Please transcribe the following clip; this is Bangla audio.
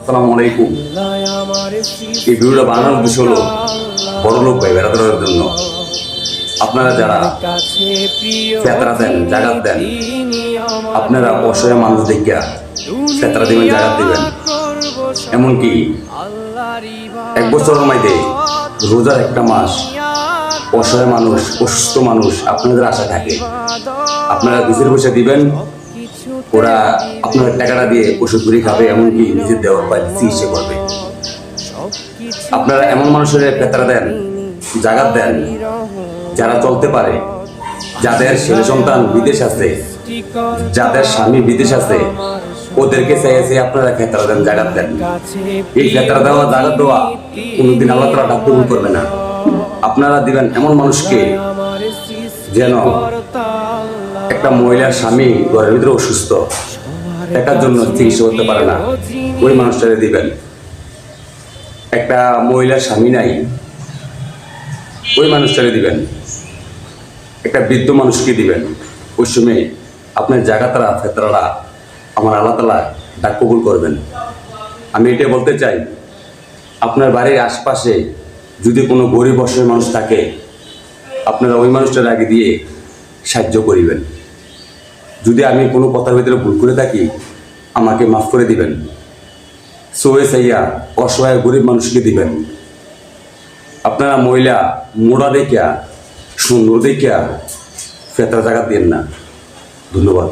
আসসালামু আলাইকুম। এই ভিডিওটা বানানোর উদ্দেশ্য হলো বড়লোক ভাই বেড়াদারের জন্য আপনারা যারা ফেতরা দেন, জাগাত দেন, আপনারা অসহায় মানুষ দেখিয়া ফেতরা দিবেন, জাগাত দিবেন। এমনকি 1 বছরের মধ্যে রোজার একটা মাস অসহায় মানুষ, অসুস্থ মানুষ আপনাদের আশা থাকে, আপনারা দুধের পয়সা দিবেন, ওরা আপনার টাকাটা দিয়ে ওষুধ করে খাবে, এমনকি নিজের দেওয়ার বা চিকিৎসা করবে। আপনারা এমন মানুষের ফেতরা দেন, জাগাত দেন যারা চলতে পারে, যাদের ছেলে সন্তান বিদেশ আছে, যাদের স্বামী বিদেশ আছে, ওদেরকে চাইছে আপনারা ফেতরা দেন, জাগাত দেন। এই ফেতরা দেওয়া, জাগাত দেওয়া কোনোদিন আল্লাহ তাআলা কবুল করবে না। আপনারা দিবেন এমন মানুষকে যেন একটা মহিলার স্বামী ঘরের ভিতরে অসুস্থ, টাকার জন্য চিকিৎসা করতে পারে না, ওই মানুষটাকে দিবেন। একটা মহিলার স্বামী নাই, ওই মানুষটাকে দিবেন। একটা বৃদ্ধ মানুষকে দিবেন। ওই সময় আপনার জাগাতরা, ফেতরাটা আমার আল্লাহ তাআলা ডাক কবুল করবেন। আমি এটাই বলতে চাই, আপনার বাড়ির আশপাশে যদি কোনো গরিব অসহায় মানুষ থাকে, আপনারা ওই মানুষটার আগে দিয়ে সাহায্য করিবেন। যদি আমি কোনো কথার ভিতরে ভুল করে থাকি, আমাকে মাফ করে দিবেন। সোয়ে সাইয়া অসহায় গরিব মানুষকে দিবেন। আপনারা মহিলা মোড়া দেখিয়া, সুন্দর দেখিয়া ফেতরা জাগাত দিন না। ধন্যবাদ।